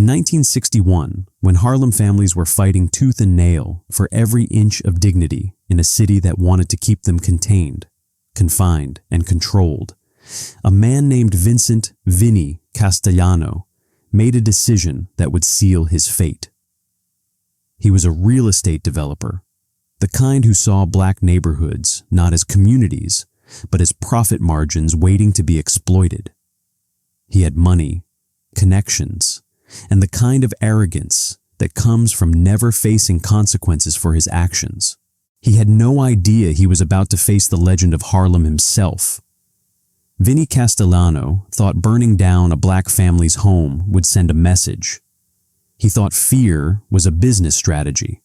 In 1961, when Harlem families were fighting tooth and nail for every inch of dignity in a city that wanted to keep them contained, confined, and controlled, a man named Vinny Castellano made a decision that would seal his fate. He was a real estate developer, the kind who saw black neighborhoods not as communities, but as profit margins waiting to be exploited. He had money, connections, and the kind of arrogance that comes from never facing consequences for his actions. He had no idea he was about to face the legend of Harlem himself. Vinny Castellano thought burning down a black family's home would send a message. He thought fear was a business strategy,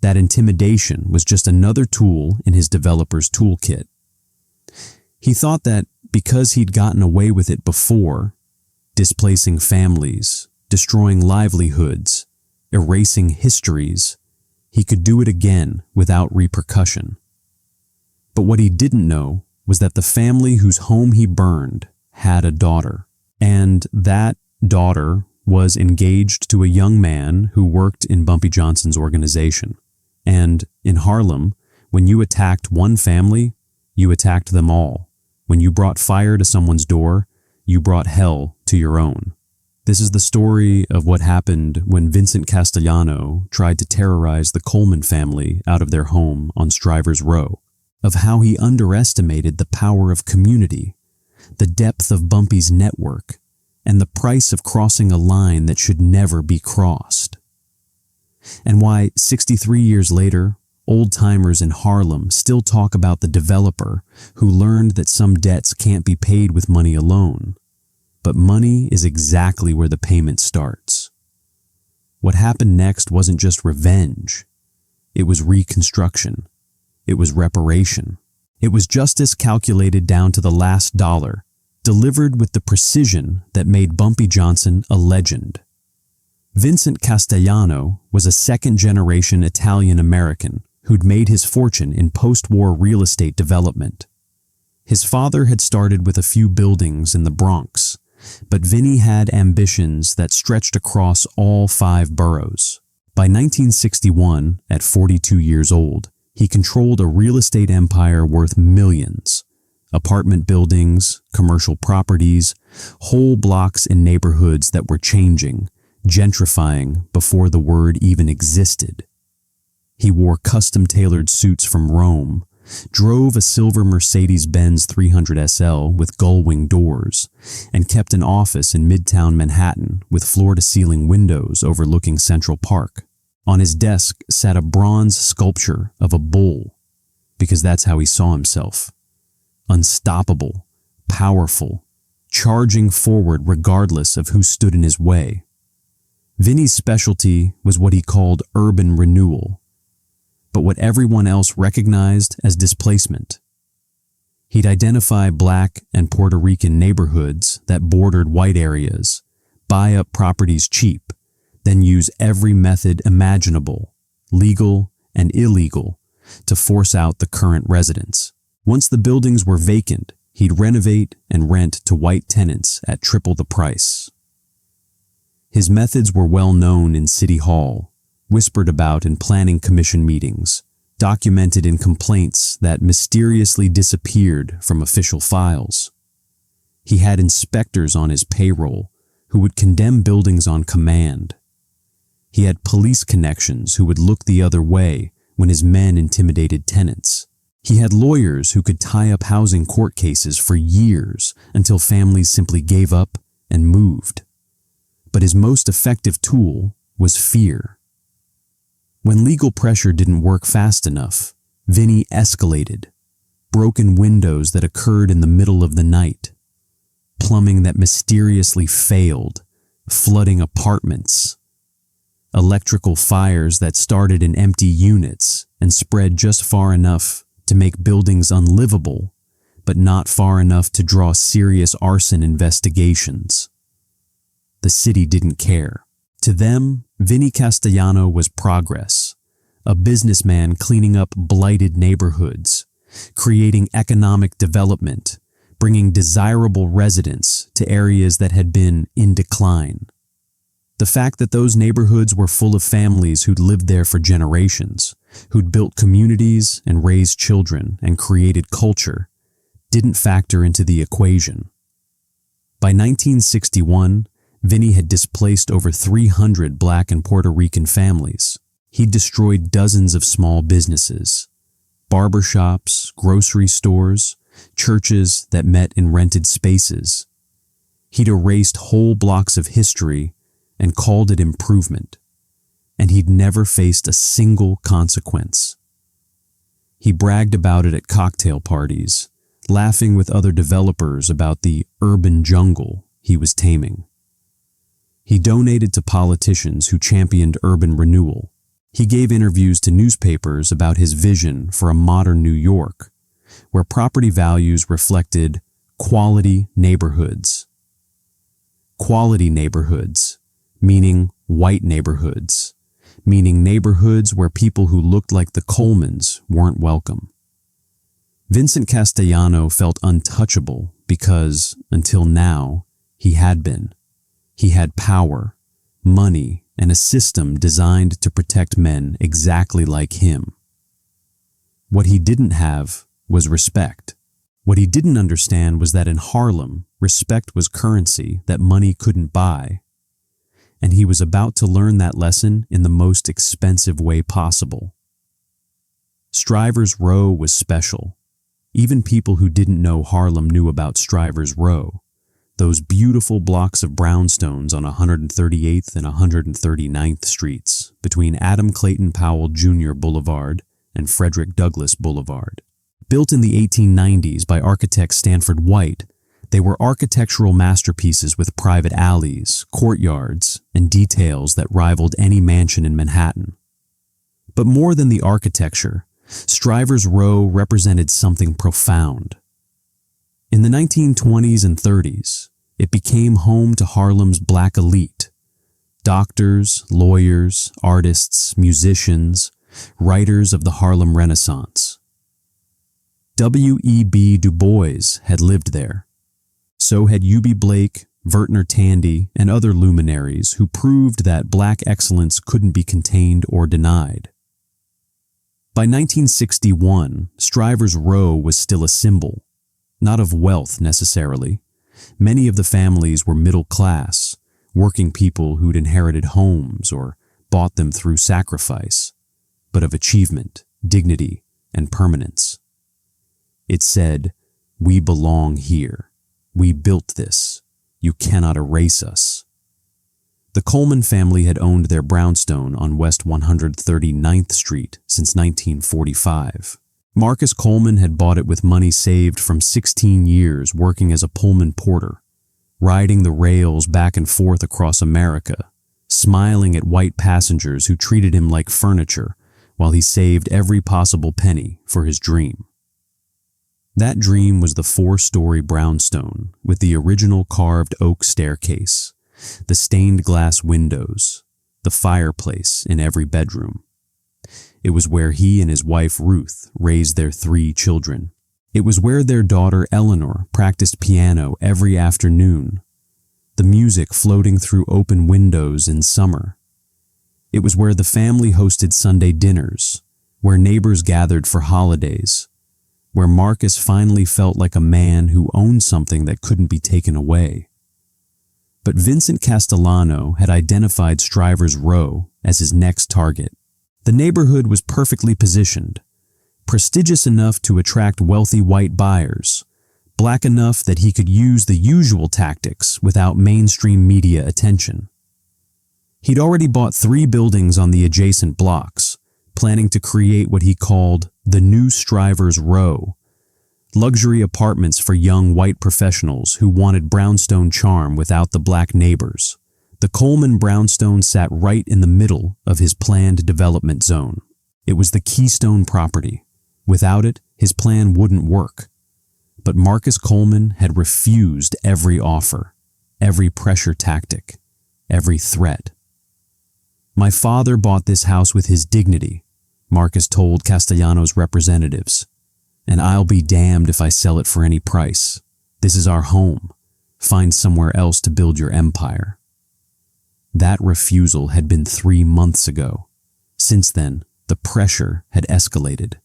that intimidation was just another tool in his developer's toolkit. He thought that because he'd gotten away with it before, displacing families, destroying livelihoods, erasing histories, he could do it again without repercussion. But what he didn't know was that the family whose home he burned had a daughter, and that daughter was engaged to a young man who worked in Bumpy Johnson's organization. And in Harlem, when you attacked one family, you attacked them all. When you brought fire to someone's door, you brought hell to your own. This is the story of what happened when Vincent Castellano tried to terrorize the Coleman family out of their home on Strivers Row, of how he underestimated the power of community, the depth of Bumpy's network, and the price of crossing a line that should never be crossed. And why 63 years later, old-timers in Harlem still talk about the developer who learned that some debts can't be paid with money alone. But money is exactly where the payment starts. What happened next wasn't just revenge. It was reconstruction. It was reparation. It was justice calculated down to the last dollar, delivered with the precision that made Bumpy Johnson a legend. Vincent Castellano was a second-generation Italian-American who'd made his fortune in post-war real estate development. His father had started with a few buildings in the Bronx, but Vinny had ambitions that stretched across all 5 boroughs. By 1961, at 42 years old, he controlled a real estate empire worth millions. Apartment buildings, commercial properties, whole blocks in neighborhoods that were changing, gentrifying before the word even existed. He wore custom-tailored suits from Rome, drove a silver Mercedes-Benz 300 SL with gull-wing doors, and kept an office in Midtown Manhattan with floor-to-ceiling windows overlooking Central Park. On his desk sat a bronze sculpture of a bull, because that's how he saw himself. Unstoppable, powerful, charging forward regardless of who stood in his way. Vinny's specialty was what he called urban renewal, but what everyone else recognized as displacement. He'd identify black and Puerto Rican neighborhoods that bordered white areas, buy up properties cheap, then use every method imaginable, legal and illegal, to force out the current residents. Once the buildings were vacant, he'd renovate and rent to white tenants at triple the price. His methods were well known in City Hall, whispered about in planning commission meetings, documented in complaints that mysteriously disappeared from official files. He had inspectors on his payroll who would condemn buildings on command. He had police connections who would look the other way when his men intimidated tenants. He had lawyers who could tie up housing court cases for years until families simply gave up and moved. But his most effective tool was fear. When legal pressure didn't work fast enough, Vinny escalated. Broken windows that occurred in the middle of the night, plumbing that mysteriously failed, flooding apartments, electrical fires that started in empty units and spread just far enough to make buildings unlivable, but not far enough to draw serious arson investigations. The city didn't care. To them, Vinny Castellano was progress, a businessman cleaning up blighted neighborhoods, creating economic development, bringing desirable residents to areas that had been in decline. The fact that those neighborhoods were full of families who'd lived there for generations, who'd built communities and raised children and created culture, didn't factor into the equation. By 1961, Vinny had displaced over 300 Black and Puerto Rican families. He'd destroyed dozens of small businesses, barbershops, grocery stores, churches that met in rented spaces. He'd erased whole blocks of history and called it improvement, and he'd never faced a single consequence. He bragged about it at cocktail parties, laughing with other developers about the urban jungle he was taming. He donated to politicians who championed urban renewal. He gave interviews to newspapers about his vision for a modern New York, where property values reflected quality neighborhoods. Quality neighborhoods, meaning white neighborhoods, meaning neighborhoods where people who looked like the Colemans weren't welcome. Vincent Castellano felt untouchable because, until now, he had been. He had power, money, and a system designed to protect men exactly like him. What he didn't have was respect. What he didn't understand was that in Harlem, respect was currency that money couldn't buy. And he was about to learn that lesson in the most expensive way possible. Strivers Row was special. Even people who didn't know Harlem knew about Strivers Row, those beautiful blocks of brownstones on 138th and 139th Streets between Adam Clayton Powell Jr. Boulevard and Frederick Douglass Boulevard. Built in the 1890s by architect Stanford White, they were architectural masterpieces with private alleys, courtyards, and details that rivaled any mansion in Manhattan. But more than the architecture, Strivers Row represented something profound. In the 1920s and 30s, it became home to Harlem's Black elite. Doctors, lawyers, artists, musicians, writers of the Harlem Renaissance. W.E.B. Du Bois had lived there. So had Eubie Blake, Vertner Tandy, and other luminaries who proved that Black excellence couldn't be contained or denied. By 1961, Strivers Row was still a symbol, not of wealth necessarily. Many of the families were middle class, working people who'd inherited homes or bought them through sacrifice, but of achievement, dignity, and permanence. It said, "We belong here. We built this. You cannot erase us." The Coleman family had owned their brownstone on West 139th Street since 1945. Marcus Coleman had bought it with money saved from 16 years working as a Pullman porter, riding the rails back and forth across America, smiling at white passengers who treated him like furniture while he saved every possible penny for his dream. That dream was the 4-story brownstone with the original carved oak staircase, the stained glass windows, the fireplace in every bedroom. It was where he and his wife Ruth raised their 3 children. It was where their daughter Eleanor practiced piano every afternoon, the music floating through open windows in summer. It was where the family hosted Sunday dinners, where neighbors gathered for holidays, where Marcus finally felt like a man who owned something that couldn't be taken away. But Vincent Castellano had identified Strivers Row as his next target. The neighborhood was perfectly positioned, prestigious enough to attract wealthy white buyers, Black enough that he could use the usual tactics without mainstream media attention. He'd already bought 3 buildings on the adjacent blocks, planning to create what he called the new Strivers Row, luxury apartments for young white professionals who wanted brownstone charm without the Black neighbors. The Coleman brownstone sat right in the middle of his planned development zone. It was the keystone property. Without it, his plan wouldn't work. But Marcus Coleman had refused every offer, every pressure tactic, every threat. "My father bought this house with his dignity," Marcus told Castellano's representatives, "and I'll be damned if I sell it for any price. This is our home. Find somewhere else to build your empire." That refusal had been 3 months ago. Since then, the pressure had escalated.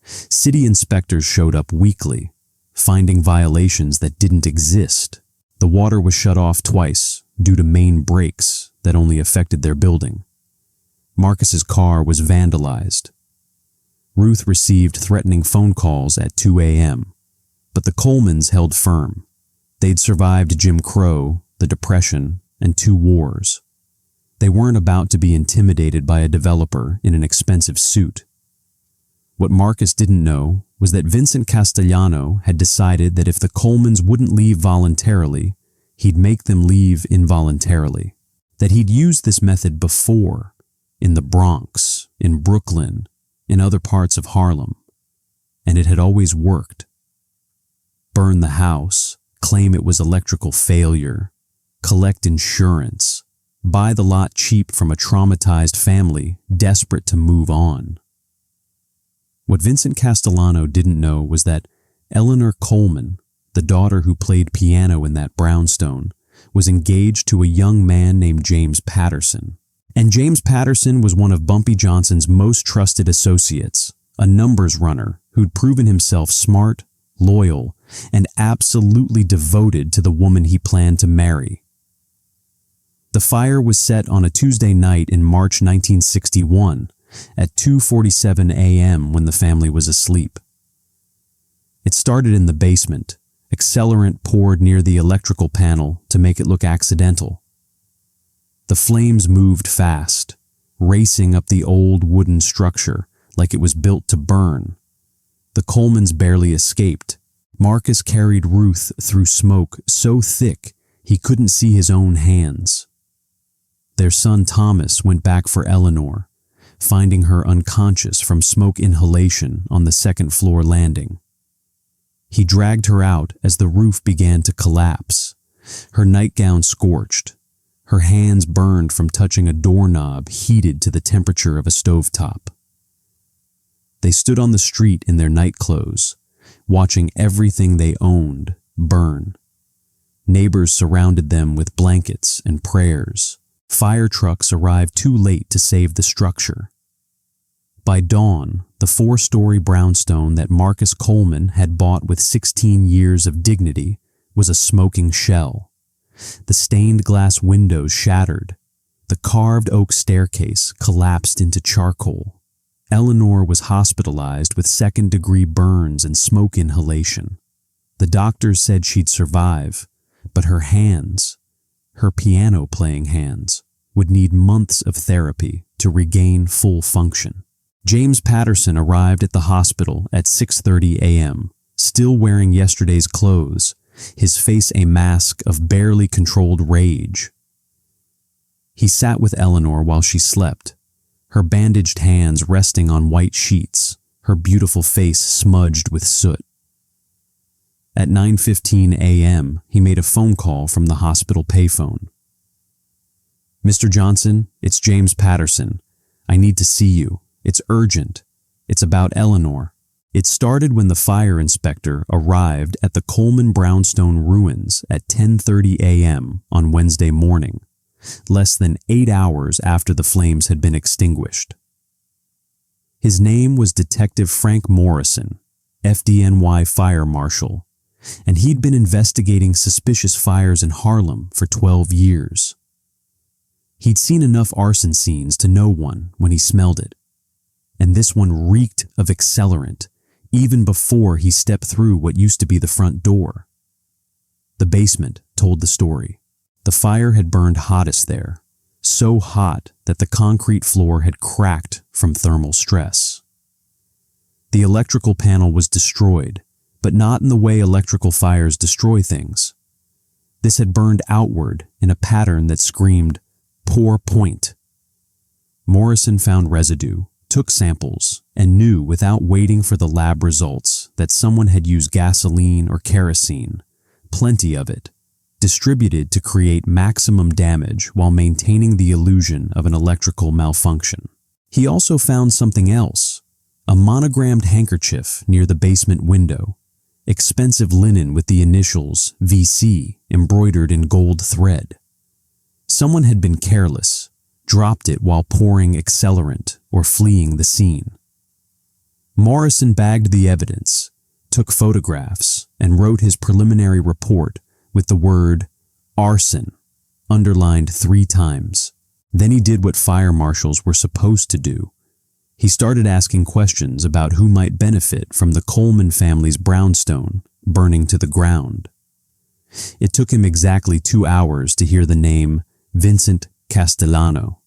City inspectors showed up weekly, finding violations that didn't exist. The water was shut off twice due to main breaks that only affected their building. Marcus's car was vandalized. Ruth received threatening phone calls at 2 a.m., but the Colemans held firm. They'd survived Jim Crow, the Depression, and 2 wars. They weren't about to be intimidated by a developer in an expensive suit. What Marcus didn't know was that Vincent Castellano had decided that if the Colemans wouldn't leave voluntarily, he'd make them leave involuntarily. That he'd used this method before, in the Bronx, in Brooklyn, in other parts of Harlem, and it had always worked. Burn the house, claim it was electrical failure, collect insurance, buy the lot cheap from a traumatized family desperate to move on. What Vincent Castellano didn't know was that Eleanor Coleman, the daughter who played piano in that brownstone, was engaged to a young man named James Patterson. And James Patterson was one of Bumpy Johnson's most trusted associates, a numbers runner who'd proven himself smart, loyal, and absolutely devoted to the woman he planned to marry. The fire was set on a Tuesday night in March 1961 at 2:47 a.m. when the family was asleep. It started in the basement, accelerant poured near the electrical panel to make it look accidental. The flames moved fast, racing up the old wooden structure like it was built to burn. The Colemans barely escaped. Marcus carried Ruth through smoke so thick he couldn't see his own hands. Their son Thomas went back for Eleanor, finding her unconscious from smoke inhalation on the second-floor landing. He dragged her out as the roof began to collapse, her nightgown scorched, her hands burned from touching a doorknob heated to the temperature of a stovetop. They stood on the street in their nightclothes, watching everything they owned burn. Neighbors surrounded them with blankets and prayers. Fire trucks arrived too late to save the structure. By dawn, the 4-story brownstone that Marcus Coleman had bought with 16 years of dignity was a smoking shell. The stained glass windows shattered. The carved oak staircase collapsed into charcoal. Eleanor was hospitalized with second-degree burns and smoke inhalation. The doctors said she'd survive, but her hands, her piano-playing hands, would need months of therapy to regain full function. James Patterson arrived at the hospital at 6:30 a.m., still wearing yesterday's clothes, his face a mask of barely controlled rage. He sat with Eleanor while she slept, her bandaged hands resting on white sheets, her beautiful face smudged with soot. At 9:15 a.m., he made a phone call from the hospital payphone. "Mr. Johnson, it's James Patterson. I need to see you. It's urgent. It's about Eleanor." It started when the fire inspector arrived at the Coleman brownstone ruins at 10:30 a.m. on Wednesday morning, less than 8 hours after the flames had been extinguished. His name was Detective Frank Morrison, FDNY fire marshal, and he'd been investigating suspicious fires in Harlem for 12 years. He'd seen enough arson scenes to know one when he smelled it, and this one reeked of accelerant even before he stepped through what used to be the front door. The basement told the story. The fire had burned hottest there, so hot that the concrete floor had cracked from thermal stress. The electrical panel was destroyed, but not in the way electrical fires destroy things. This had burned outward in a pattern that screamed, "Pour point." Morrison found residue, took samples, and knew without waiting for the lab results that someone had used gasoline or kerosene, plenty of it, distributed to create maximum damage while maintaining the illusion of an electrical malfunction. He also found something else, a monogrammed handkerchief near the basement window, expensive linen with the initials VC embroidered in gold thread. Someone had been careless, dropped it while pouring accelerant or fleeing the scene. Morrison bagged the evidence, took photographs, and wrote his preliminary report with the word arson underlined 3 times. Then he did what fire marshals were supposed to do. He started asking questions about who might benefit from the Coleman family's brownstone burning to the ground. It took him exactly 2 hours to hear the name Vincent Castellano.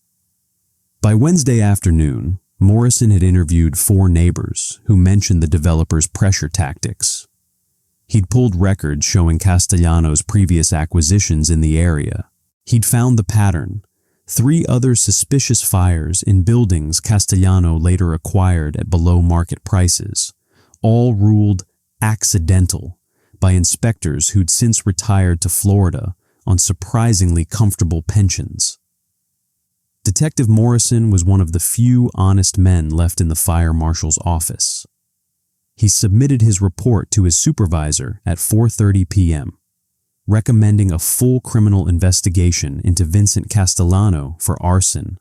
By Wednesday afternoon, Morrison had interviewed 4 neighbors who mentioned the developer's pressure tactics. He'd pulled records showing Castellano's previous acquisitions in the area. He'd found the pattern: 3 other suspicious fires in buildings Castellano later acquired at below-market prices, all ruled accidental by inspectors who'd since retired to Florida on surprisingly comfortable pensions. Detective Morrison was one of the few honest men left in the fire marshal's office. He submitted his report to his supervisor at 4:30 p.m., recommending a full criminal investigation into Vincent Castellano for arson,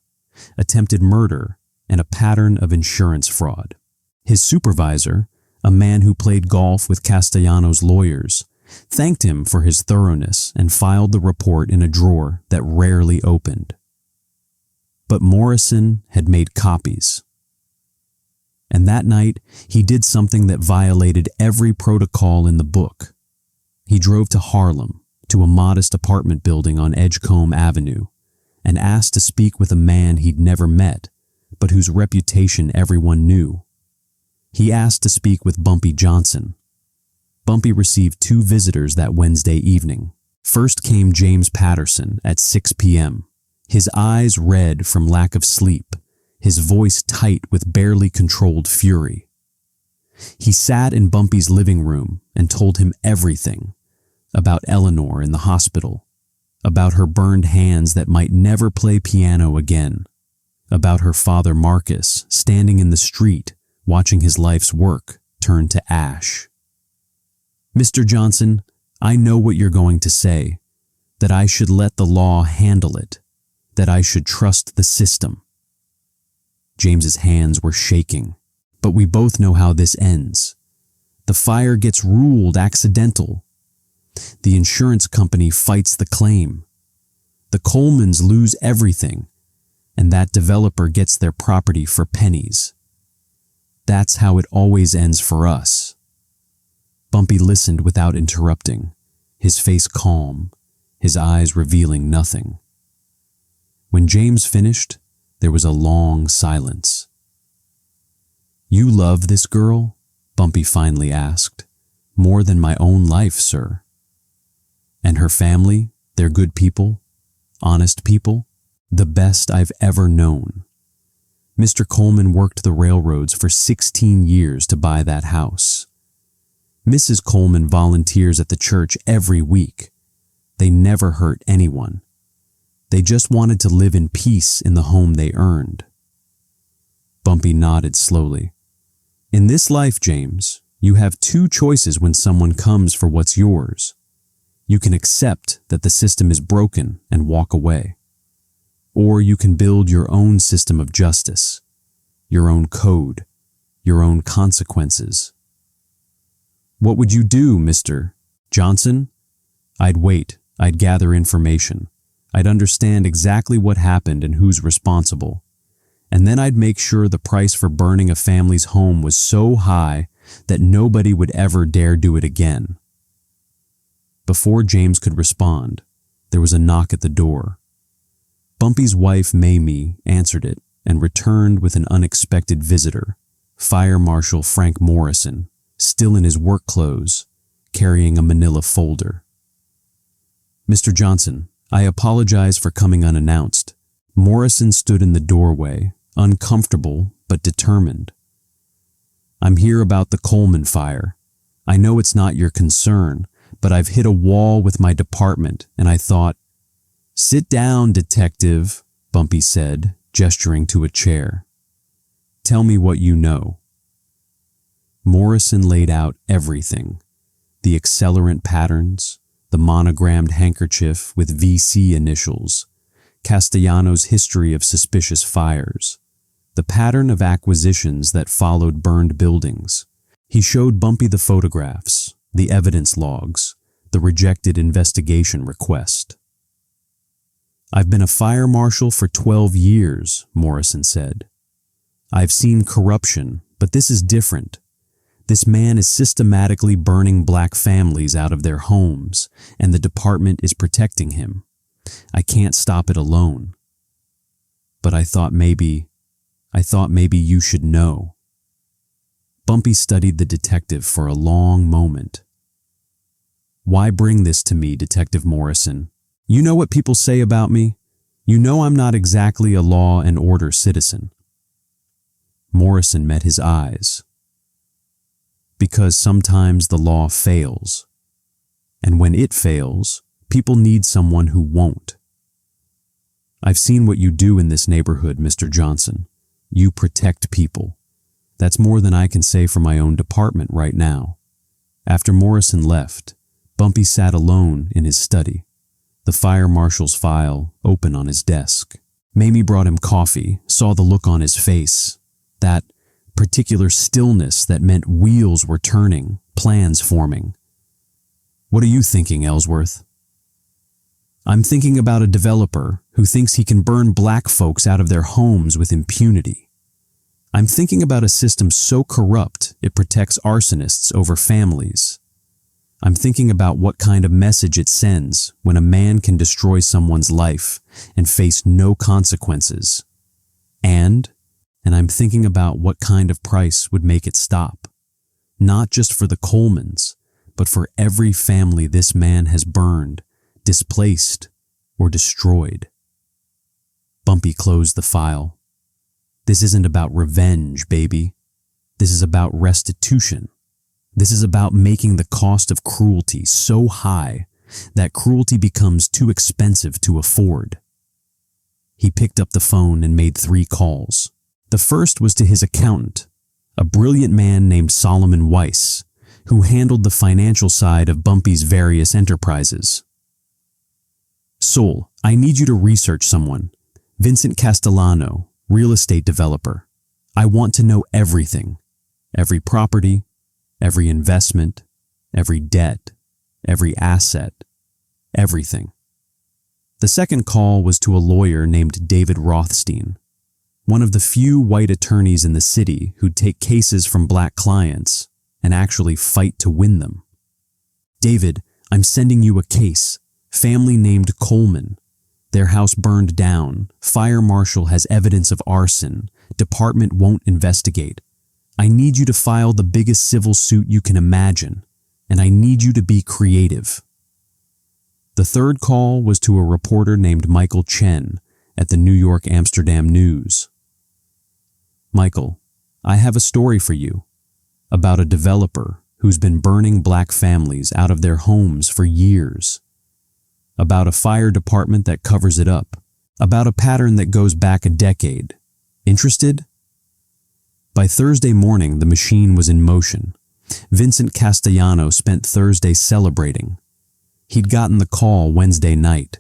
attempted murder, and a pattern of insurance fraud. His supervisor, a man who played golf with Castellano's lawyers, thanked him for his thoroughness and filed the report in a drawer that rarely opened. But Morrison had made copies. And that night, he did something that violated every protocol in the book. He drove to Harlem, to a modest apartment building on Edgecombe Avenue, and asked to speak with a man he'd never met, but whose reputation everyone knew. He asked to speak with Bumpy Johnson. Bumpy received 2 visitors that Wednesday evening. First came James Patterson at 6 p.m., his eyes red from lack of sleep, his voice tight with barely controlled fury. He sat in Bumpy's living room and told him everything about Eleanor in the hospital, about her burned hands that might never play piano again, about her father Marcus standing in the street watching his life's work turn to ash. "Mr. Johnson, I know what you're going to say, that I should let the law handle it, that I should trust the system." James's hands were shaking. "But we both know how this ends. The fire gets ruled accidental. The insurance company fights the claim. The Colemans lose everything, and that developer gets their property for pennies. That's how it always ends for us." Bumpy listened without interrupting, his face calm, his eyes revealing nothing. When James finished, there was a long silence. "You love this girl?" Bumpy finally asked. "More than my own life, sir." "And her family, they're good people, honest people, the best I've ever known. Mr. Coleman worked the railroads for 16 years to buy that house. Mrs. Coleman volunteers at the church every week. They never hurt anyone. They just wanted to live in peace in the home they earned." Bumpy nodded slowly. "In this life, James, you have 2 choices when someone comes for what's yours. You can accept that the system is broken and walk away. Or you can build your own system of justice, your own code, your own consequences." "What would you do, Mr. Johnson?" "I'd wait. I'd gather information. I'd understand exactly what happened and who's responsible. And then I'd make sure the price for burning a family's home was so high that nobody would ever dare do it again." Before James could respond, there was a knock at the door. Bumpy's wife, Mamie, answered it and returned with an unexpected visitor, Fire Marshal Frank Morrison, still in his work clothes, carrying a manila folder. "Mr. Johnson, I apologize for coming unannounced." Morrison stood in the doorway, uncomfortable but determined. "I'm here about the Coleman fire. I know it's not your concern, but I've hit a wall with my department, and I thought—" "Sit down, detective," Bumpy said, gesturing to a chair. "Tell me what you know." Morrison laid out everything: the accelerant patterns, the monogrammed handkerchief with VC initials, Castellanos' history of suspicious fires, the pattern of acquisitions that followed burned buildings. He showed Bumpy the photographs, the evidence logs, the rejected investigation request. "I've been a fire marshal for 12 years, Morrison said. "I've seen corruption, but this is different. This man is systematically burning black families out of their homes, and the department is protecting him. I can't stop it alone. But I thought maybe you should know." Bumpy studied the detective for a long moment. "Why bring this to me, Detective Morrison? You know what people say about me. You know I'm not exactly a law and order citizen." Morrison met his eyes. "Because sometimes the law fails. And when it fails, people need someone who won't. I've seen what you do in this neighborhood, Mr. Johnson. You protect people. That's more than I can say for my own department right now." After Morrison left, Bumpy sat alone in his study, the fire marshal's file open on his desk. Mamie brought him coffee, saw the look on his face, that particular stillness that meant wheels were turning, plans forming. "What are you thinking, Ellsworth?" "I'm thinking about a developer who thinks he can burn black folks out of their homes with impunity. I'm thinking about a system so corrupt it protects arsonists over families. I'm thinking about what kind of message it sends when a man can destroy someone's life and face no consequences. And I'm thinking about what kind of price would make it stop, not just for the Colemans, but for every family this man has burned, displaced, or destroyed." Bumpy closed the file. "This isn't about revenge, baby. This is about restitution. This is about making the cost of cruelty so high that cruelty becomes too expensive to afford." He picked up the phone and made 3 calls. The first was to his accountant, a brilliant man named Solomon Weiss, who handled the financial side of Bumpy's various enterprises. "Sol, I need you to research someone. Vincent Castellano, real estate developer. I want to know everything. Every property, every investment, every debt, every asset, everything." The second call was to a lawyer named David Rothstein, one of the few white attorneys in the city who'd take cases from black clients and actually fight to win them. "David, I'm sending you a case. Family named Coleman. Their house burned down. Fire marshal has evidence of arson. Department won't investigate. I need you to file the biggest civil suit you can imagine, and I need you to be creative." The third call was to a reporter named Michael Chen at the New York Amsterdam News. "Michael, I have a story for you about a developer who's been burning black families out of their homes for years. About a fire department that covers it up. About a pattern that goes back a decade. Interested?" By Thursday morning, the machine was in motion. Vincent Castellano spent Thursday celebrating. He'd gotten the call Wednesday night.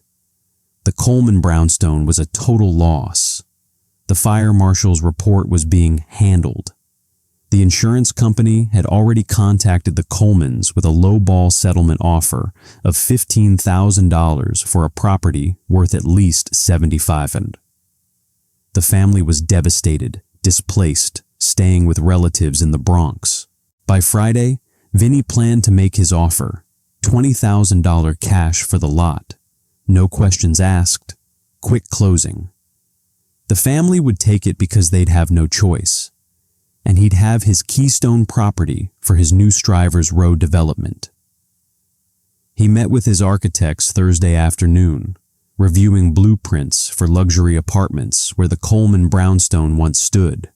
The Coleman brownstone was a total loss. The fire marshal's report was being handled. The insurance company had already contacted the Colemans with a low-ball settlement offer of $15,000 for a property worth at least $75,000. The family was devastated, displaced, staying with relatives in the Bronx. By Friday, Vinny planned to make his offer, $20,000 cash for the lot. No questions asked, quick closing. The family would take it because they'd have no choice, and he'd have his keystone property for his new Strivers Road development. He met with his architects Thursday afternoon, reviewing blueprints for luxury apartments where the Coleman brownstone once stood.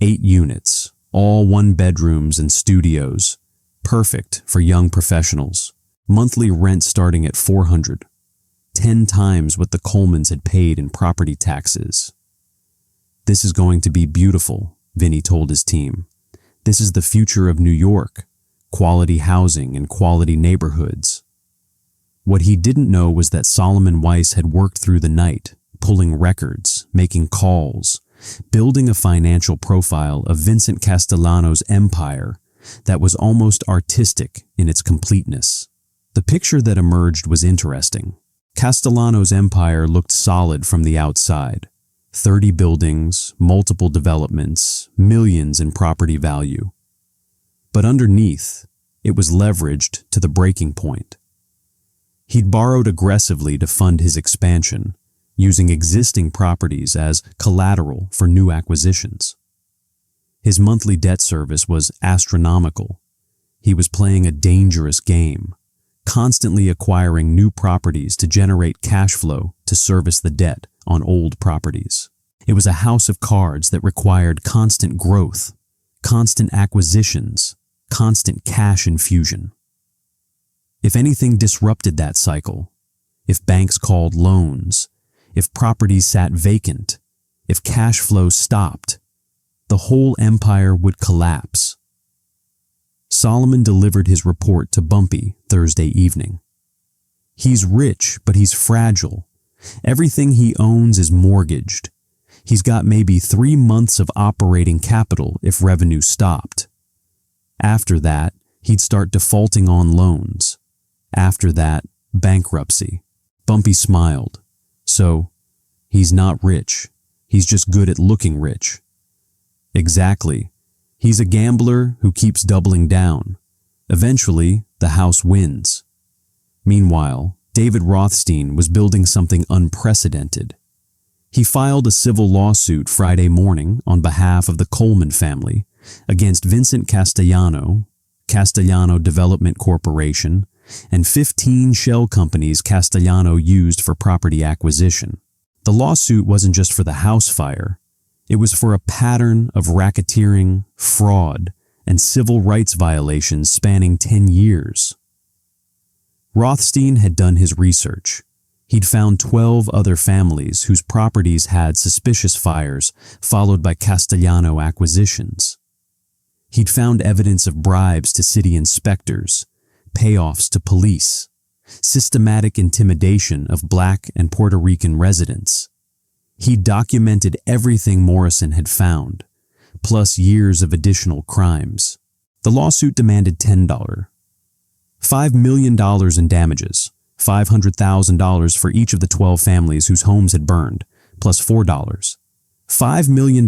8 units, all 1-bedrooms and studios, perfect for young professionals. Monthly rent starting at $400, 10 times what the Colemans had paid in property taxes. "This is going to be beautiful," Vinny told his team. "This is the future of New York, quality housing and quality neighborhoods." What he didn't know was that Solomon Weiss had worked through the night, pulling records, making calls, building a financial profile of Vincent Castellano's empire that was almost artistic in its completeness. The picture that emerged was interesting. Castellano's empire looked solid from the outside. 30 buildings, multiple developments, millions in property value. But underneath, it was leveraged to the breaking point. He'd borrowed aggressively to fund his expansion, using existing properties as collateral for new acquisitions. His monthly debt service was astronomical. He was playing a dangerous game, constantly acquiring new properties to generate cash flow to service the debt on old properties. It was a house of cards that required constant growth, constant acquisitions, constant cash infusion. If anything disrupted that cycle, if banks called loans, if properties sat vacant, if cash flow stopped, the whole empire would collapse. Solomon delivered his report to Bumpy Thursday evening. He's rich, but he's fragile. Everything he owns is mortgaged. He's got maybe 3 months of operating capital if revenue stopped. After that, he'd start defaulting on loans. After that, bankruptcy. Bumpy smiled. So, he's not rich. He's just good at looking rich. Exactly. He's a gambler who keeps doubling down. Eventually, the house wins. Meanwhile, David Rothstein was building something unprecedented. He filed a civil lawsuit Friday morning on behalf of the Coleman family against Vincent Castellano, Castellano Development Corporation, and 15 shell companies Castellano used for property acquisition. The lawsuit wasn't just for the house fire. It was for a pattern of racketeering, fraud, and civil rights violations spanning 10 years. Rothstein had done his research. He'd found 12 other families whose properties had suspicious fires followed by Castellano acquisitions. He'd found evidence of bribes to city inspectors, payoffs to police, systematic intimidation of Black and Puerto Rican residents. He documented everything Morrison had found, plus years of additional crimes. The lawsuit demanded $5 million in damages, $500,000 for each of the 12 families whose homes had burned, plus $5 million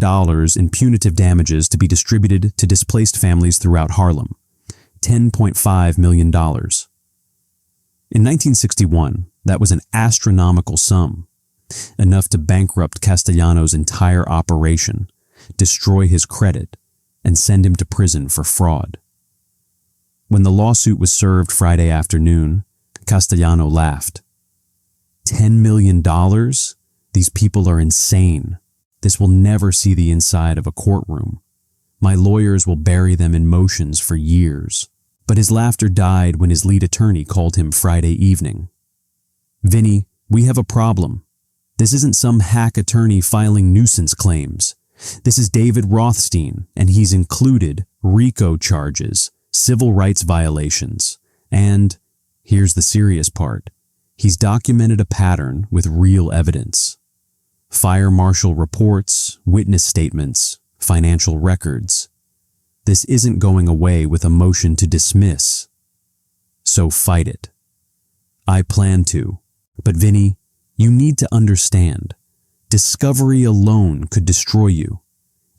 in punitive damages to be distributed to displaced families throughout Harlem, $10.5 million. In 1961, that was an astronomical sum, enough to bankrupt Castellano's entire operation, destroy his credit, and send him to prison for fraud. When the lawsuit was served Friday afternoon, Castellano laughed. $10 million? These people are insane. This will never see the inside of a courtroom. My lawyers will bury them in motions for years. But his laughter died when his lead attorney called him Friday evening. Vinny, we have a problem. This isn't some hack attorney filing nuisance claims. This is David Rothstein, and he's included RICO charges, civil rights violations, and, here's the serious part, he's documented a pattern with real evidence. Fire marshal reports, witness statements, financial records. This isn't going away with a motion to dismiss. So fight it. I plan to. But Vinny, you need to understand. Discovery alone could destroy you.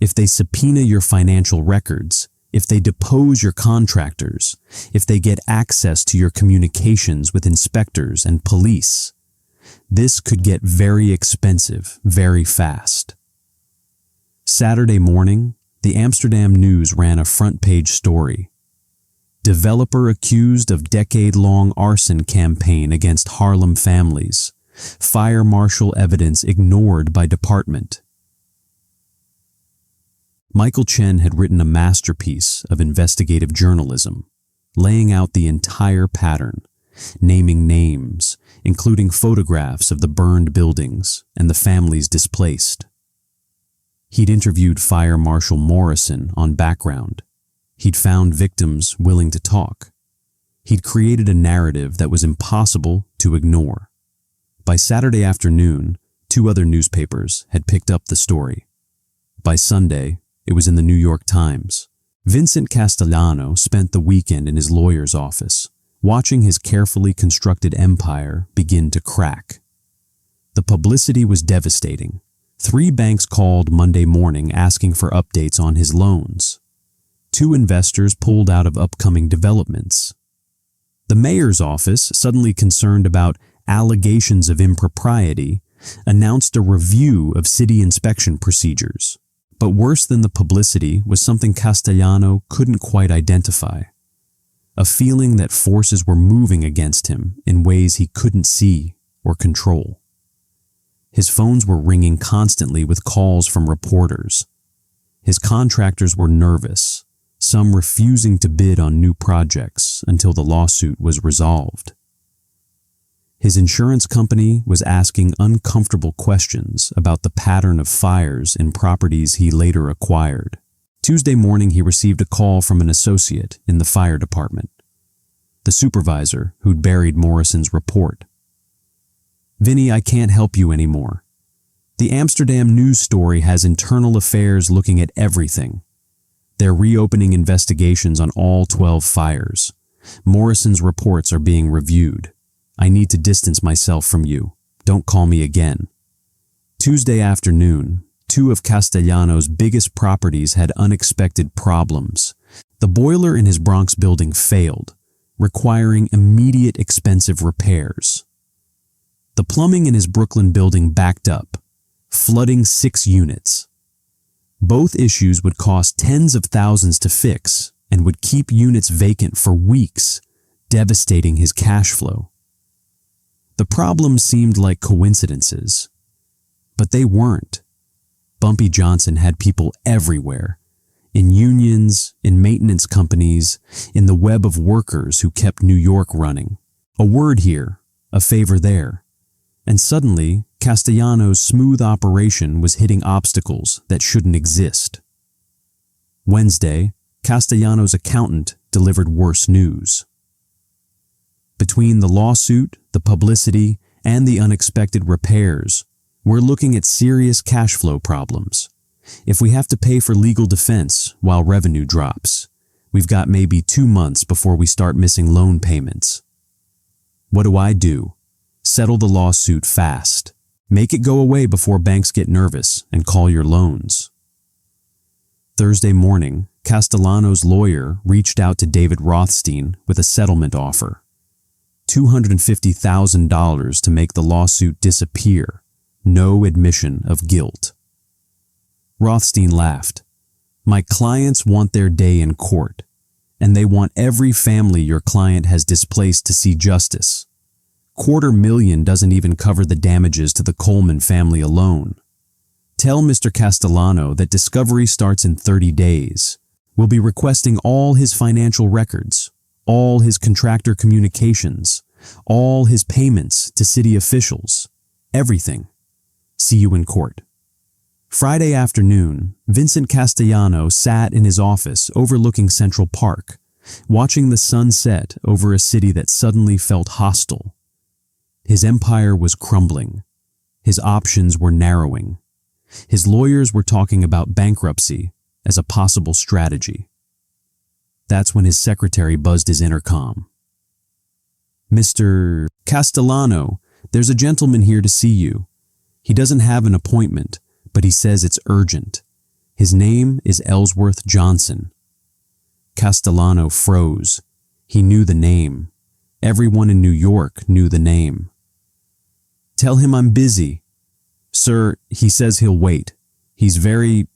If they subpoena your financial records, if they depose your contractors, if they get access to your communications with inspectors and police, this could get very expensive very fast. Saturday morning, the Amsterdam News ran a front-page story. Developer accused of decade-long arson campaign against Harlem families. Fire marshal evidence ignored by department. Michael Chen had written a masterpiece of investigative journalism, laying out the entire pattern, naming names, including photographs of the burned buildings and the families displaced. He'd interviewed Fire Marshal Morrison on background. He'd found victims willing to talk. He'd created a narrative that was impossible to ignore. By Saturday afternoon, 2 other newspapers had picked up the story. By Sunday, it was in the New York Times. Vincent Castellano spent the weekend in his lawyer's office, watching his carefully constructed empire begin to crack. The publicity was devastating. 3 banks called Monday morning asking for updates on his loans. 2 investors pulled out of upcoming developments. The mayor's office, suddenly concerned about allegations of impropriety, announced a review of city inspection procedures. But worse than the publicity was something Castellano couldn't quite identify. A feeling that forces were moving against him in ways he couldn't see or control. His phones were ringing constantly with calls from reporters. His contractors were nervous, some refusing to bid on new projects until the lawsuit was resolved. His insurance company was asking uncomfortable questions about the pattern of fires in properties he later acquired. Tuesday morning, he received a call from an associate in the fire department, the supervisor who'd buried Morrison's report. "Vinny, I can't help you anymore. The Amsterdam news story has internal affairs looking at everything. They're reopening investigations on all 12 fires. Morrison's reports are being reviewed. I need to distance myself from you. Don't call me again." Tuesday afternoon, 2 of Castellano's biggest properties had unexpected problems. The boiler in his Bronx building failed, requiring immediate expensive repairs. The plumbing in his Brooklyn building backed up, flooding 6 units. Both issues would cost tens of thousands to fix and would keep units vacant for weeks, devastating his cash flow. The problems seemed like coincidences, but they weren't. Bumpy Johnson had people everywhere, in unions, in maintenance companies, in the web of workers who kept New York running. A word here, a favor there. And suddenly, Castellano's smooth operation was hitting obstacles that shouldn't exist. Wednesday, Castellano's accountant delivered worse news. Between the lawsuit, the publicity, and the unexpected repairs, we're looking at serious cash flow problems. If we have to pay for legal defense while revenue drops, we've got maybe 2 months before we start missing loan payments. What do? Settle the lawsuit fast. Make it go away before banks get nervous and call your loans. Thursday morning, Castellano's lawyer reached out to David Rothstein with a settlement offer. $250,000 to make the lawsuit disappear. No admission of guilt. Rothstein laughed. "My clients want their day in court, and they want every family your client has displaced to see justice. $250,000 doesn't even cover the damages to the Coleman family alone. Tell Mr. Castellano that discovery starts in 30 days. We'll be requesting all his financial records, all his contractor communications, all his payments to city officials, everything. See you in court." Friday afternoon, Vincent Castellano sat in his office overlooking Central Park, watching the sun set over a city that suddenly felt hostile. His empire was crumbling. His options were narrowing. His lawyers were talking about bankruptcy as a possible strategy. That's when his secretary buzzed his intercom. "Mr. Castellano, there's a gentleman here to see you. He doesn't have an appointment, but he says it's urgent. His name is Ellsworth Johnson." Castellano froze. He knew the name. Everyone in New York knew the name. "Tell him I'm busy." "Sir, he says he'll wait. He's very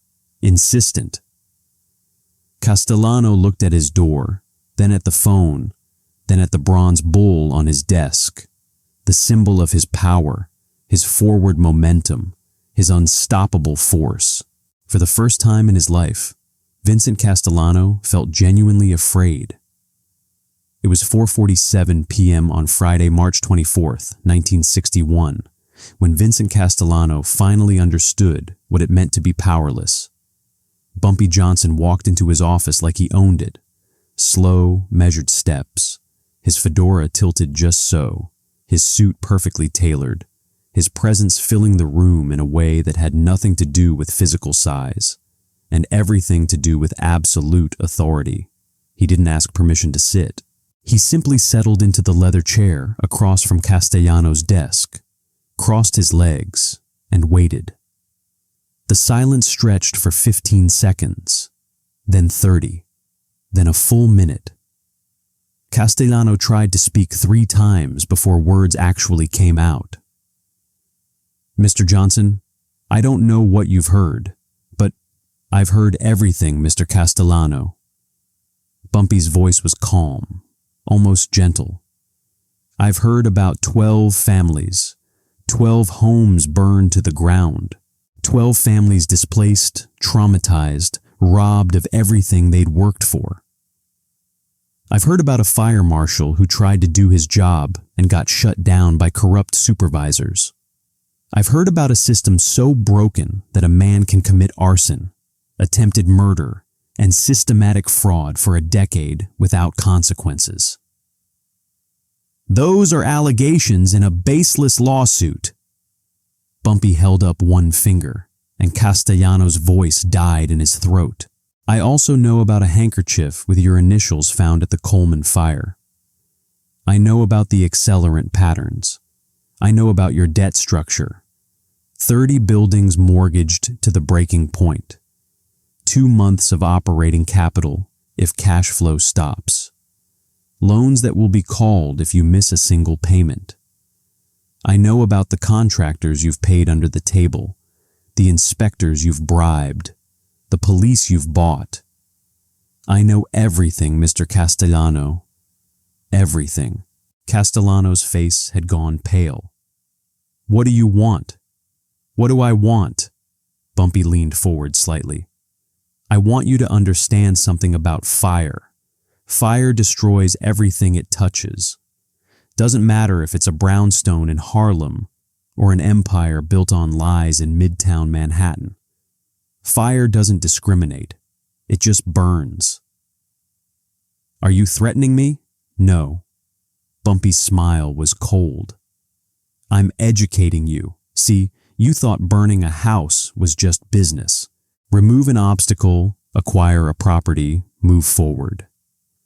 insistent." Castellano looked at his door, then at the phone, then at the bronze bull on his desk, the symbol of his power, his forward momentum, his unstoppable force. For the first time in his life, Vincent Castellano felt genuinely afraid. It was 4:47 p.m. on Friday, March 24th, 1961, when Vincent Castellano finally understood what it meant to be powerless. Bumpy Johnson walked into his office like he owned it. Slow, measured steps, his fedora tilted just so, his suit perfectly tailored, his presence filling the room in a way that had nothing to do with physical size, and everything to do with absolute authority. He didn't ask permission to sit. He simply settled into the leather chair across from Castellano's desk, crossed his legs, and waited. The silence stretched for 15 seconds, then 30, then a full minute. Castellano tried to speak 3 times before words actually came out. "Mr. Johnson, I don't know what you've heard, but I've heard everything, Mr. Castellano." Bumpy's voice was calm, almost gentle. "I've heard about 12 families, 12 homes burned to the ground, 12 families displaced, traumatized, robbed of everything they'd worked for. I've heard about a fire marshal who tried to do his job and got shut down by corrupt supervisors. I've heard about a system so broken that a man can commit arson, attempted murder, and systematic fraud for a decade without consequences. Those are allegations in a baseless lawsuit." Bumpy held up one finger, and Castellano's voice died in his throat. "I also know about a handkerchief with your initials found at the Coleman fire. I know about the accelerant patterns. I know about your debt structure. 30 buildings mortgaged to the breaking point. 2 months of operating capital if cash flow stops. Loans that will be called if you miss a single payment. I know about the contractors you've paid under the table, the inspectors you've bribed, the police you've bought. I know everything, Mr. Castellano. Everything." Castellano's face had gone pale. "What do you want?" "What do I want?" Bumpy leaned forward slightly. "I want you to understand something about fire. Fire destroys everything it touches. Doesn't matter if it's a brownstone in Harlem or an empire built on lies in Midtown Manhattan. Fire doesn't discriminate. It just burns." "Are you threatening me?" "No." Bumpy's smile was cold. "I'm educating you. See, you thought burning a house was just business. Remove an obstacle, acquire a property, move forward.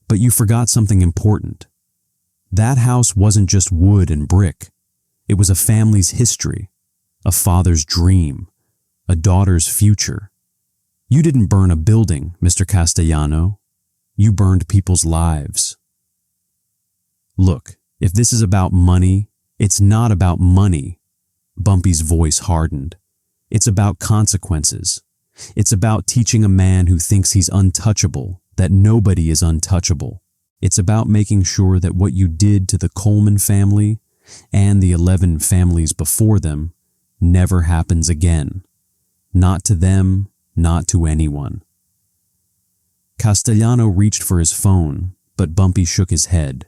But you forgot something important. That house wasn't just wood and brick. It was a family's history, a father's dream, a daughter's future. You didn't burn a building, Mr. Castellano. You burned people's lives." "Look, if this is about money, it's not about money." Bumpy's voice hardened. "It's about consequences. It's about teaching a man who thinks he's untouchable that nobody is untouchable. It's about making sure that what you did to the Coleman family and the 11 families before them never happens again. Not to them, not to anyone." Castellano reached for his phone, but Bumpy shook his head.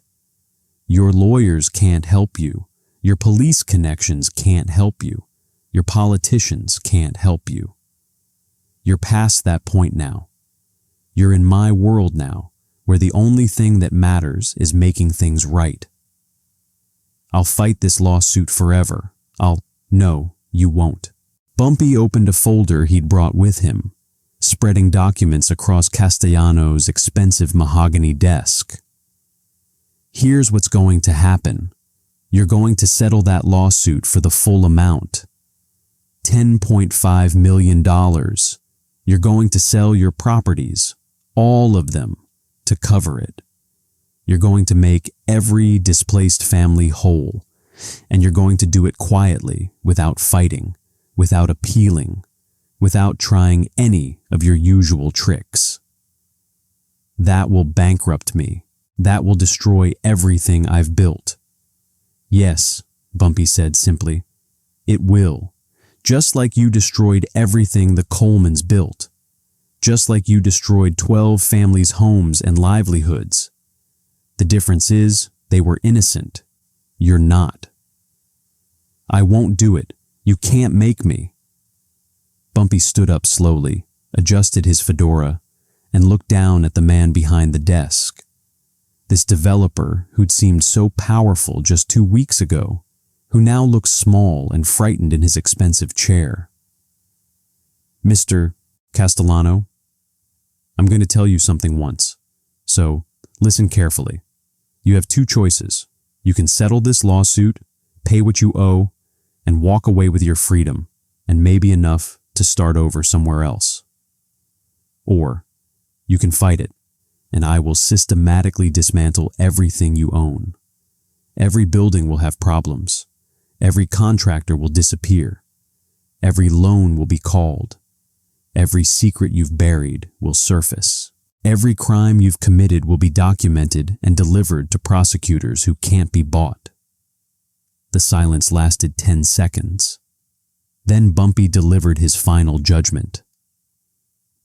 "Your lawyers can't help you. Your police connections can't help you. Your politicians can't help you. You're past that point now. You're in my world now, where the only thing that matters is making things right. I'll fight this lawsuit forever. No, you won't." Bumpy opened a folder he'd brought with him, spreading documents across Castellano's expensive mahogany desk. "Here's what's going to happen. You're going to settle that lawsuit for the full amount. $10.5 million. You're going to sell your properties, all of them, to cover it. You're going to make every displaced family whole, and you're going to do it quietly, without fighting, without appealing, without trying any of your usual tricks. That will bankrupt me. That will destroy everything I've built." "Yes," Bumpy said simply. "It will. Just like you destroyed everything the Colemans built. Just like you destroyed 12 families' homes and livelihoods. The difference is they were innocent. You're not." "I won't do it. You can't make me." Bumpy stood up slowly, adjusted his fedora, and looked down at the man behind the desk. This developer who'd seemed so powerful just 2 weeks ago, who now looks small and frightened in his expensive chair. Mr. Castellano, I'm going to tell you something once, so listen carefully. You have 2 choices. You can settle this lawsuit, pay what you owe, and walk away with your freedom, and maybe enough to start over somewhere else. Or you can fight it, and I will systematically dismantle everything you own. Every building will have problems. Every contractor will disappear. Every loan will be called. Every secret you've buried will surface. Every crime you've committed will be documented and delivered to prosecutors who can't be bought. The silence lasted 10 seconds. Then Bumpy delivered his final judgment.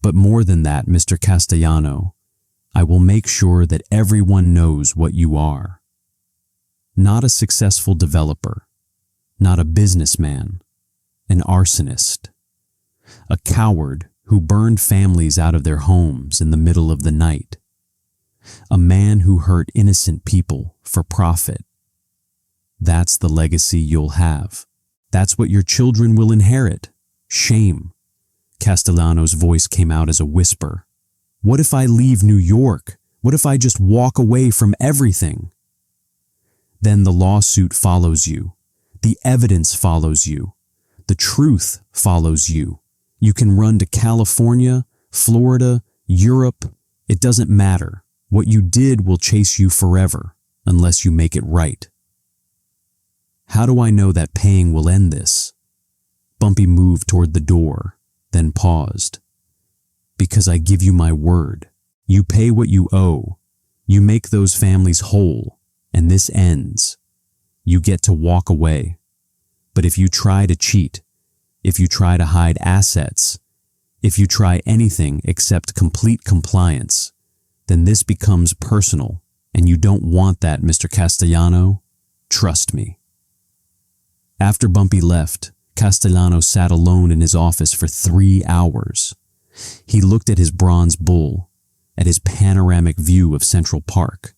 But more than that, Mr. Castellano, I will make sure that everyone knows what you are. Not a successful developer, not a businessman, an arsonist, a coward who burned families out of their homes in the middle of the night, a man who hurt innocent people for profit. That's the legacy you'll have. That's what your children will inherit. Shame. Castellano's voice came out as a whisper. What if I leave New York? What if I just walk away from everything? Then the lawsuit follows you. The evidence follows you. The truth follows you. You can run to California, Florida, Europe. It doesn't matter. What you did will chase you forever, unless you make it right. How do I know that paying will end this? Bumpy moved toward the door, then paused. Because I give you my word. You pay what you owe. You make those families whole, and this ends. You get to walk away. But if you try to cheat, if you try to hide assets, if you try anything except complete compliance, then this becomes personal, and you don't want that, Mr. Castellano. Trust me. After Bumpy left, Castellano sat alone in his office for 3 hours. He looked at his bronze bull, at his panoramic view of Central Park,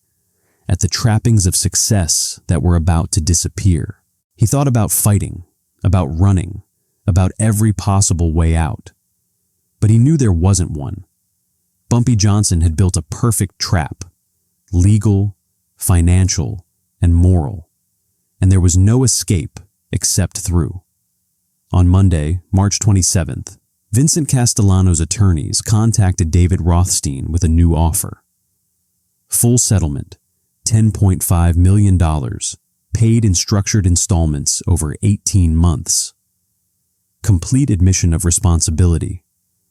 at the trappings of success that were about to disappear. He thought about fighting, about running, about every possible way out. But he knew there wasn't one. Bumpy Johnson had built a perfect trap, legal, financial, and moral, and there was no escape except through. On Monday, March 27th, Vincent Castellano's attorneys contacted David Rothstein with a new offer. Full settlement, $10.5 million, paid in structured installments over 18 months. Complete admission of responsibility,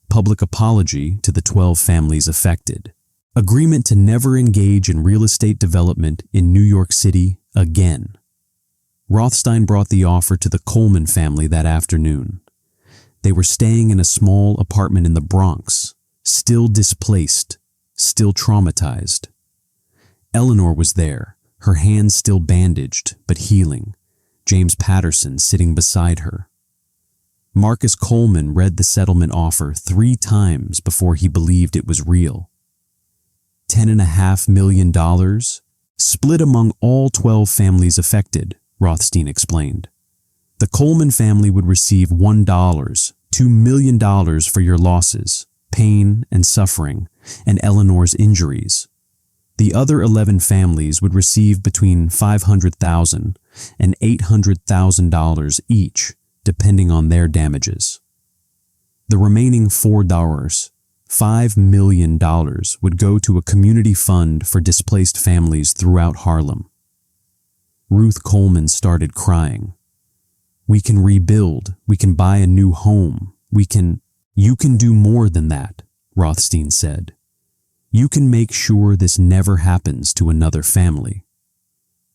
public apology to the 12 families affected, agreement to never engage in real estate development in New York City again. Rothstein brought the offer to the Coleman family that afternoon. They were staying in a small apartment in the Bronx, still displaced, still traumatized. Eleanor was there, her hands still bandaged but healing, James Patterson sitting beside her. Marcus Coleman read the settlement offer 3 times before he believed it was real. $10.5 million, split among all 12 families affected, Rothstein explained. The Coleman family would receive $1, $2 million for your losses, pain and suffering, and Eleanor's injuries. The other 11 families would receive between $500,000 and $800,000 each, depending on their damages. The remaining $4, $5 million, would go to a community fund for displaced families throughout Harlem. Ruth Coleman started crying. We can rebuild. We can buy a new home. You can do more than that, Rothstein said. You can make sure this never happens to another family.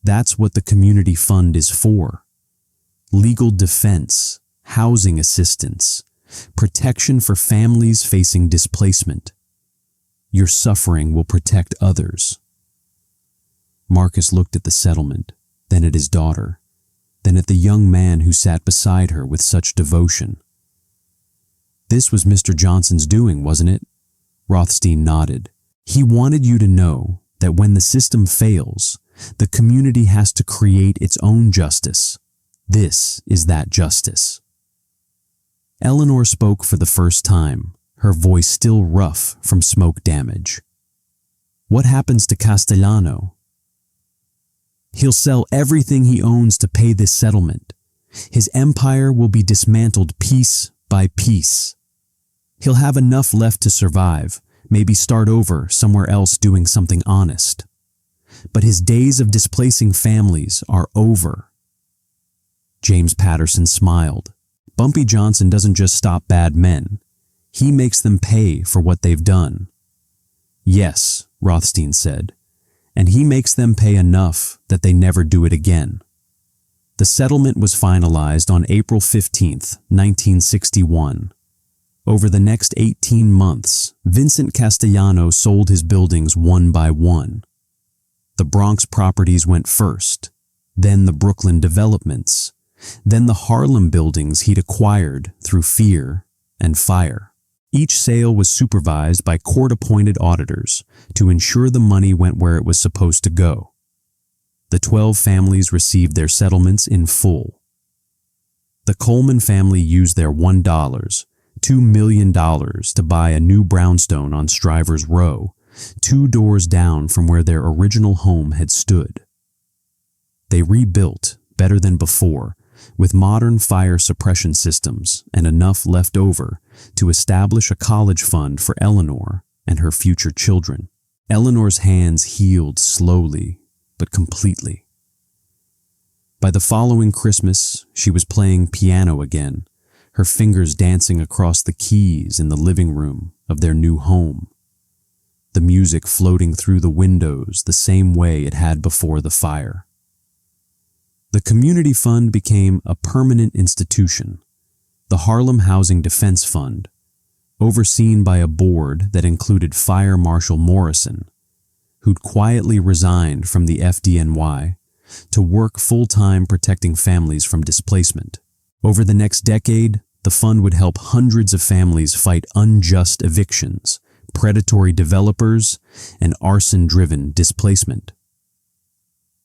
That's what the community fund is for. Legal defense, housing assistance, protection for families facing displacement. Your suffering will protect others. Marcus looked at the settlement, then at his daughter, then at the young man who sat beside her with such devotion. This was Mr. Johnson's doing, wasn't it? Rothstein nodded. He wanted you to know that when the system fails, the community has to create its own justice. This is that justice. Eleanor spoke for the first time, her voice still rough from smoke damage. What happens to Castellano? He'll sell everything he owns to pay this settlement. His empire will be dismantled piece by piece. He'll have enough left to survive, maybe start over somewhere else doing something honest. But his days of displacing families are over. James Patterson smiled. Bumpy Johnson doesn't just stop bad men. He makes them pay for what they've done. Yes, Rothstein said, and he makes them pay enough that they never do it again. The settlement was finalized on April 15, 1961. Over the next 18 months, Vincent Castellano sold his buildings one by one. The Bronx properties went first, then the Brooklyn developments, then the Harlem buildings he'd acquired through fear and fire. Each sale was supervised by court-appointed auditors to ensure the money went where it was supposed to go. The 12 families received their settlements in full. The Coleman family used their $1, $2 million to buy a new brownstone on Strivers Row, 2 doors down from where their original home had stood. They rebuilt better than before, with modern fire suppression systems and enough left over to establish a college fund for Eleanor and her future children. Eleanor's hands healed slowly but completely. By the following Christmas, she was playing piano again, her fingers dancing across the keys in the living room of their new home. The music floating through the windows the same way it had before the fire. The community fund became a permanent institution, the Harlem Housing Defense Fund, overseen by a board that included Fire Marshal Morrison, who'd quietly resigned from the FDNY to work full-time protecting families from displacement. Over the next decade, the fund would help hundreds of families fight unjust evictions, predatory developers, and arson-driven displacement.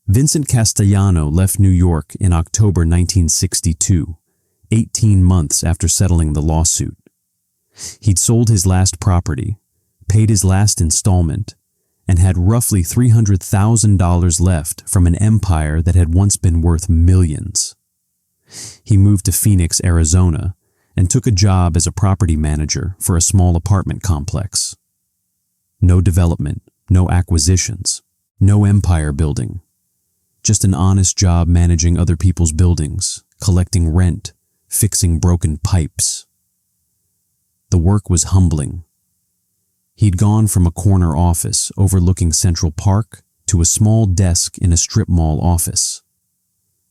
Vincent Castellano left New York in October 1962, 18 months after settling the lawsuit. He'd sold his last property, paid his last installment, and had roughly $300,000 left from an empire that had once been worth millions. He moved to Phoenix, Arizona, and took a job as a property manager for a small apartment complex. No development, no acquisitions, no empire building. Just an honest job managing other people's buildings, collecting rent, fixing broken pipes. The work was humbling. He'd gone from a corner office overlooking Central Park to a small desk in a strip mall office.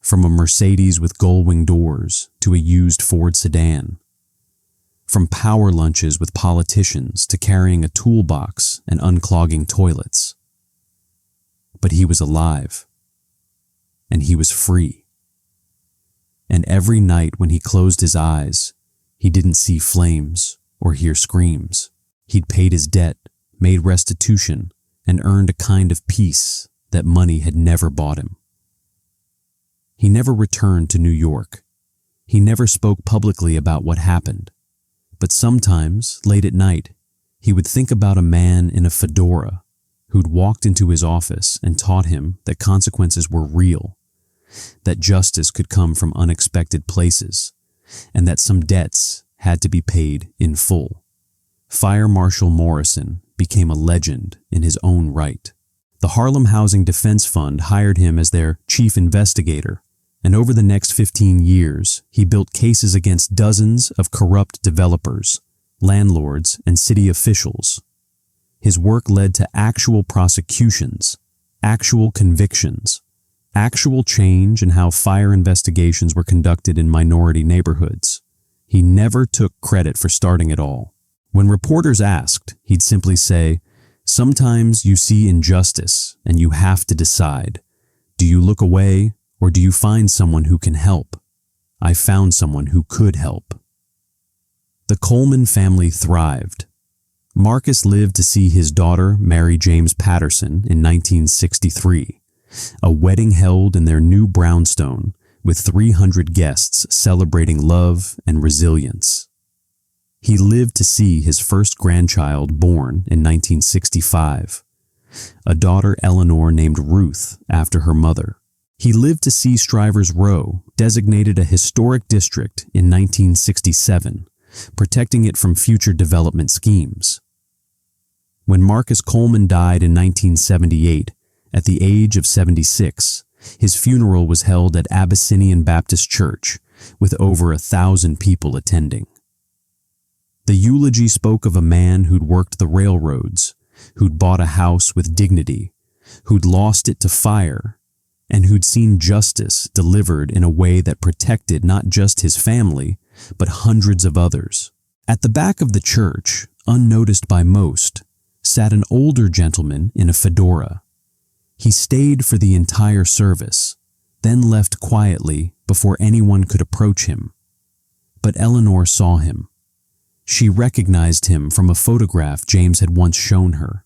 From a Mercedes with gull-wing doors to a used Ford sedan. From power lunches with politicians to carrying a toolbox and unclogging toilets. But he was alive. And he was free. And every night when he closed his eyes, he didn't see flames or hear screams. He'd paid his debt, made restitution, and earned a kind of peace that money had never bought him. He never returned to New York. He never spoke publicly about what happened. But sometimes, late at night, he would think about a man in a fedora who'd walked into his office and taught him that consequences were real, that justice could come from unexpected places, and that some debts had to be paid in full. Fire Marshal Morrison became a legend in his own right. The Harlem Housing Defense Fund hired him as their chief investigator, and over the next 15 years, he built cases against dozens of corrupt developers, landlords, and city officials. His work led to actual prosecutions, actual convictions, actual change in how fire investigations were conducted in minority neighborhoods. He never took credit for starting it all. When reporters asked, he'd simply say, "Sometimes you see injustice and you have to decide. Do you look away or do you find someone who can help? I found someone who could help." The Coleman family thrived. Marcus lived to see his daughter marry James Patterson in 1963, a wedding held in their new brownstone with 300 guests celebrating love and resilience. He lived to see his first grandchild born in 1965, a daughter Eleanor named Ruth after her mother. He lived to see Strivers Row designated a historic district in 1967, protecting it from future development schemes. When Marcus Coleman died in 1978, at the age of 76, his funeral was held at Abyssinian Baptist Church, with over 1,000 people attending. The eulogy spoke of a man who'd worked the railroads, who'd bought a house with dignity, who'd lost it to fire, and who'd seen justice delivered in a way that protected not just his family, but hundreds of others. At the back of the church, unnoticed by most, sat an older gentleman in a fedora. He stayed for the entire service, then left quietly before anyone could approach him. But Eleanor saw him. She recognized him from a photograph James had once shown her.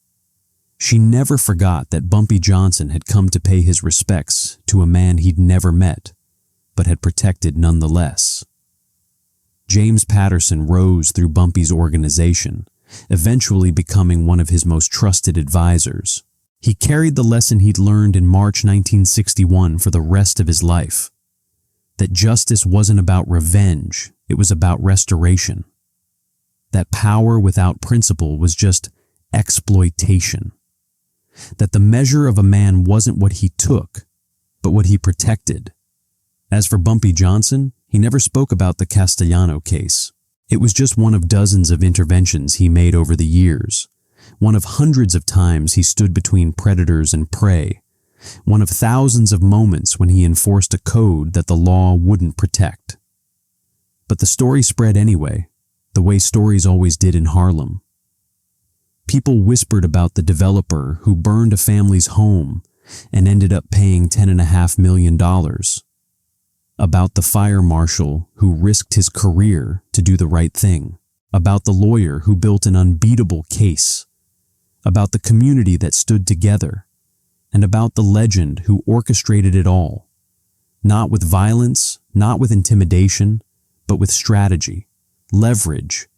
She never forgot that Bumpy Johnson had come to pay his respects to a man he'd never met, but had protected nonetheless. James Patterson rose through Bumpy's organization, eventually becoming one of his most trusted advisors. He carried the lesson he'd learned in March 1961 for the rest of his life, that justice wasn't about revenge, it was about restoration. That power without principle was just exploitation. That the measure of a man wasn't what he took, but what he protected. As for Bumpy Johnson, he never spoke about the Castellano case. It was just one of dozens of interventions he made over the years, one of hundreds of times he stood between predators and prey, one of thousands of moments when he enforced a code that the law wouldn't protect. But the story spread anyway, the way stories always did in Harlem. People whispered about the developer who burned a family's home and ended up paying $10.5 million. About the fire marshal who risked his career to do the right thing. About the lawyer who built an unbeatable case. About the community that stood together. And about the legend who orchestrated it all. Not with violence, not with intimidation, but with strategy, leverage,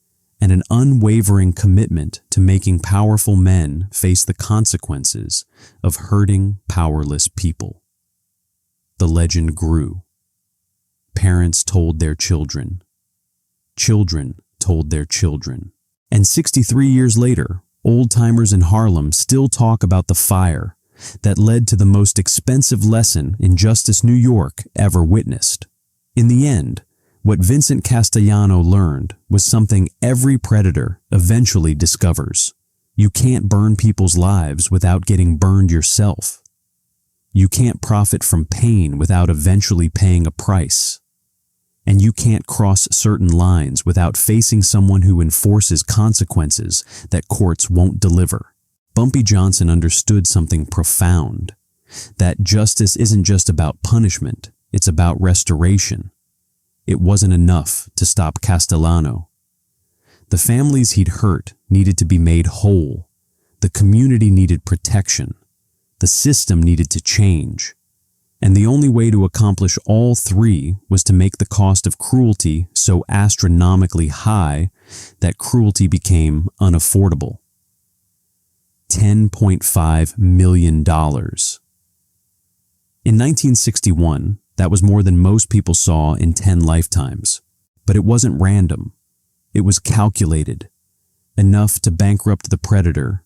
and an unwavering commitment to making powerful men face the consequences of hurting powerless people. The legend grew. Parents told their children. Children told their children. And 63 years later, old-timers in Harlem still talk about the fire that led to the most expensive lesson Injustice New York ever witnessed. In the end, what Vincent Castellano learned was something every predator eventually discovers. You can't burn people's lives without getting burned yourself. You can't profit from pain without eventually paying a price. And you can't cross certain lines without facing someone who enforces consequences that courts won't deliver. Bumpy Johnson understood something profound, that justice isn't just about punishment, it's about restoration. It wasn't enough to stop Castellano. The families he'd hurt needed to be made whole. The community needed protection. The system needed to change. And the only way to accomplish all three was to make the cost of cruelty so astronomically high that cruelty became unaffordable. $10.5 million. In 1961, that was more than most people saw in 10 lifetimes. But it wasn't random. It was calculated. Enough to bankrupt the predator,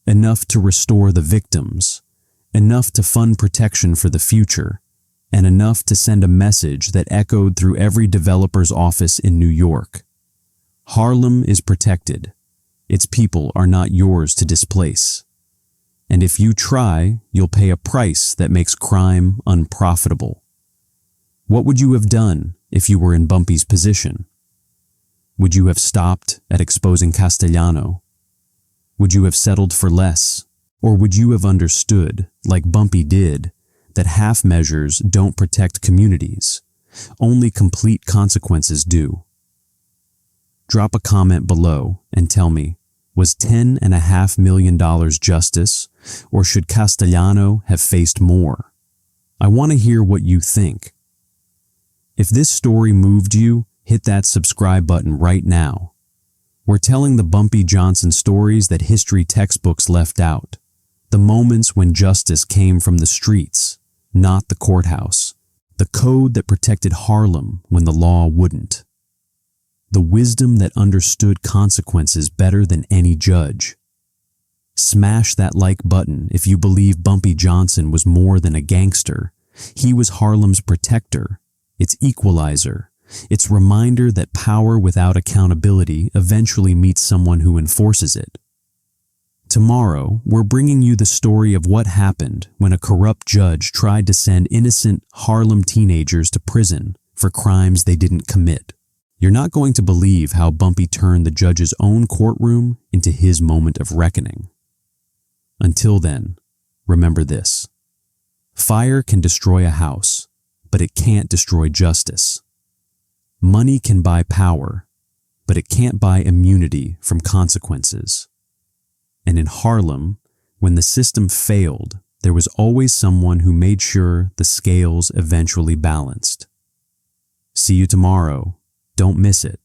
enough to restore the victims, enough to fund protection for the future, and enough to send a message that echoed through every developer's office in New York. Harlem is protected. Its people are not yours to displace. And if you try, you'll pay a price that makes crime unprofitable. What would you have done if you were in Bumpy's position? Would you have stopped at exposing Castellano? Would you have settled for less? Or would you have understood, like Bumpy did, that half measures don't protect communities? Only complete consequences do. Drop a comment below and tell me, Was $10.5 million justice, or should Castellano have faced more? I want to hear what you think. If this story moved you, hit that subscribe button right now. We're telling the Bumpy Johnson stories that history textbooks left out. The moments when justice came from the streets, not the courthouse. The code that protected Harlem when the law wouldn't. The wisdom that understood consequences better than any judge. Smash that like button if you believe Bumpy Johnson was more than a gangster. He was Harlem's protector, its equalizer, its reminder that power without accountability eventually meets someone who enforces it. Tomorrow, we're bringing you the story of what happened when a corrupt judge tried to send innocent Harlem teenagers to prison for crimes they didn't commit. You're not going to believe how Bumpy turned the judge's own courtroom into his moment of reckoning. Until then, remember this. Fire can destroy a house, but it can't destroy justice. Money can buy power, but it can't buy immunity from consequences. And in Harlem, when the system failed, there was always someone who made sure the scales eventually balanced. See you tomorrow. Don't miss it.